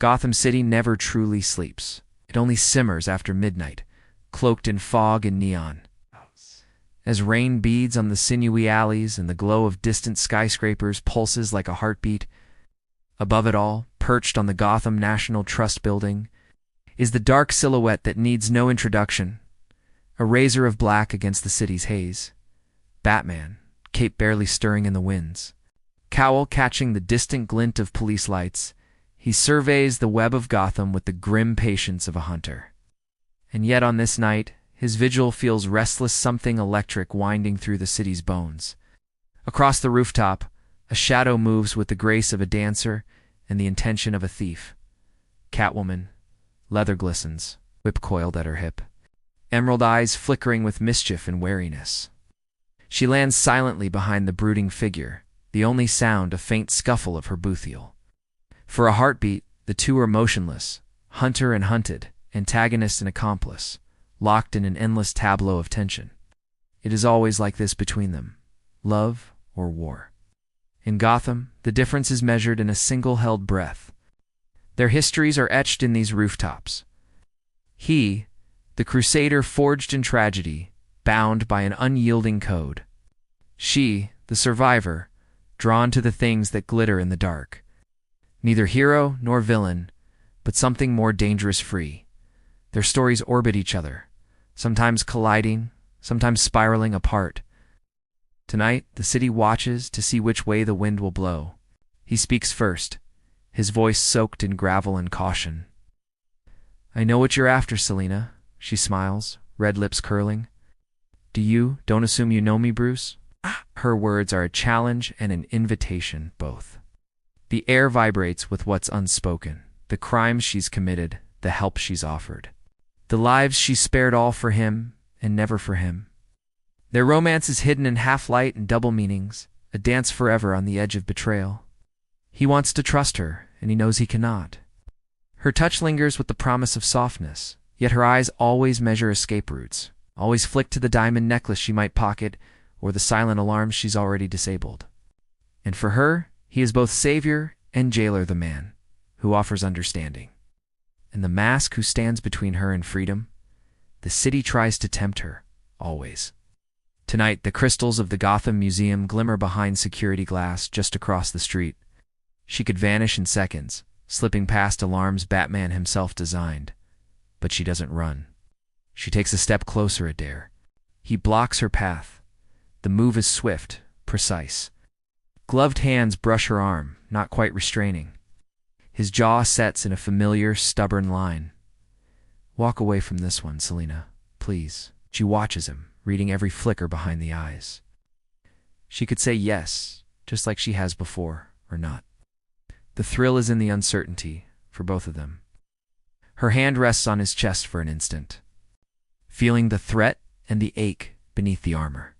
Gotham City never truly sleeps. It only simmers after midnight, cloaked in fog and neon. As rain beads on the sinewy alleys and the glow of distant skyscrapers pulses like a heartbeat, above it all, perched on the Gotham National Trust building, is the dark silhouette that needs no introduction, a razor of black against the city's haze. Batman, cape barely stirring in the winds. Cowl catching the distant glint of police lights, he surveys the web of Gotham with the grim patience of a hunter. And yet on this night, his vigil feels restless, something electric winding through the city's bones. Across the rooftop, a shadow moves with the grace of a dancer and the intention of a thief. Catwoman, leather glistens, whip coiled at her hip, emerald eyes flickering with mischief and wariness. She lands silently behind the brooding figure, the only sound a faint scuffle of her boot heel. For a heartbeat, the two are motionless, hunter and hunted, antagonist and accomplice, locked in an endless tableau of tension. It is always like this between them, love or war. In Gotham, the difference is measured in a single held breath. Their histories are etched in these rooftops. He, the crusader forged in tragedy, bound by an unyielding code. She, the survivor, drawn to the things that glitter in the dark. Neither hero nor villain, but something more dangerous free. Their stories orbit each other, sometimes colliding, sometimes spiraling apart. Tonight, the city watches to see which way the wind will blow. He speaks first, his voice soaked in gravel and caution. "I know what you're after, Selina," she smiles, red lips curling. Don't assume you know me, Bruce?" Her words are a challenge and an invitation, both. The air vibrates with what's unspoken, the crimes she's committed, the help she's offered. The lives she spared, all for him and never for him. Their romance is hidden in half-light and double meanings, a dance forever on the edge of betrayal. He wants to trust her, and he knows he cannot. Her touch lingers with the promise of softness, yet her eyes always measure escape routes, always flick to the diamond necklace she might pocket or the silent alarms she's already disabled. And for her, he is both savior and jailer, the man who offers understanding. And the mask who stands between her and freedom. The city tries to tempt her, always. Tonight, the crystals of the Gotham Museum glimmer behind security glass just across the street. She could vanish in seconds, slipping past alarms Batman himself designed. But she doesn't run. She takes a step closer, a dare. He blocks her path. The move is swift, precise. Gloved hands brush her arm, not quite restraining. His jaw sets in a familiar, stubborn line. "Walk away from this one, Selina, please." She watches him, reading every flicker behind the eyes. She could say yes, just like she has before, or not. The thrill is in the uncertainty, for both of them. Her hand rests on his chest for an instant, feeling the threat and the ache beneath the armor.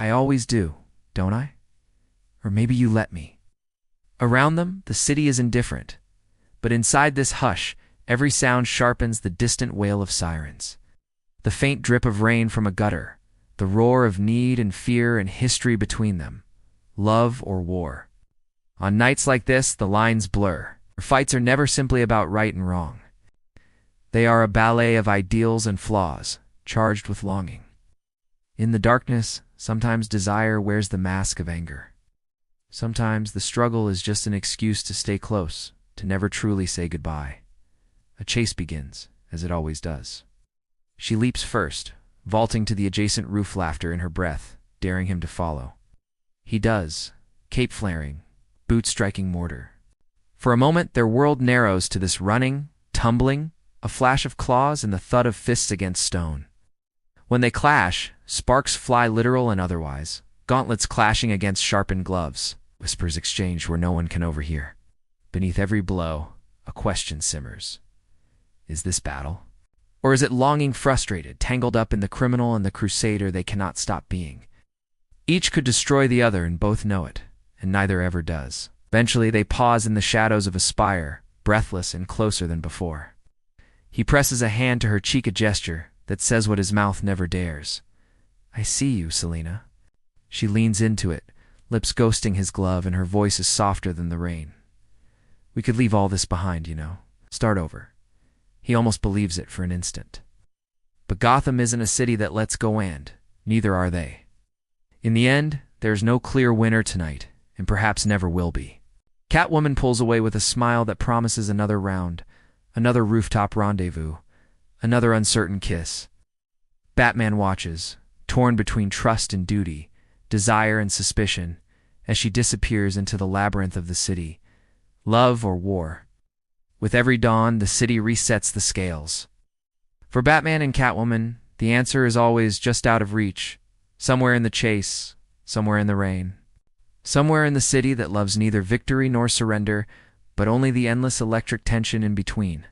"I always do, don't I? Or maybe you let me." Around them, the city is indifferent. But inside this hush, every sound sharpens the distant wail of sirens. The faint drip of rain from a gutter, the roar of need and fear and history between them, love or war. On nights like this, the lines blur. Fights are never simply about right and wrong. They are a ballet of ideals and flaws, charged with longing. In the darkness, sometimes desire wears the mask of anger. Sometimes the struggle is just an excuse to stay close, to never truly say goodbye. A chase begins, as it always does. She leaps first, vaulting to the adjacent roof, laughter in her breath, daring him to follow. He does, cape flaring, boot striking mortar. For a moment, their world narrows to this running, tumbling, a flash of claws and the thud of fists against stone. When they clash, sparks fly, literal and otherwise, gauntlets clashing against sharpened gloves, whispers exchanged where no one can overhear. Beneath every blow, a question simmers. Is this battle? Or is it longing frustrated, tangled up in the criminal and the crusader they cannot stop being? Each could destroy the other, and both know it, and neither ever does. Eventually they pause in the shadows of a spire, breathless and closer than before. He presses a hand to her cheek, a gesture that says what his mouth never dares. "I see you, Selina." She leans into it, lips ghosting his glove, and her voice is softer than the rain. We could leave all this behind, Start over. He almost believes it for an instant. But Gotham isn't a city that lets go, and neither are they. In the end, there's no clear winner tonight, and perhaps never will be. Catwoman pulls away with a smile that promises another round, another rooftop rendezvous, another uncertain kiss. Batman watches, torn between trust and duty, desire and suspicion, as she disappears into the labyrinth of the city. Love or war? With every dawn, the city resets the scales. For Batman and Catwoman, the answer is always just out of reach, somewhere in the chase, somewhere in the rain. Somewhere in the city that loves neither victory nor surrender, but only the endless electric tension in between.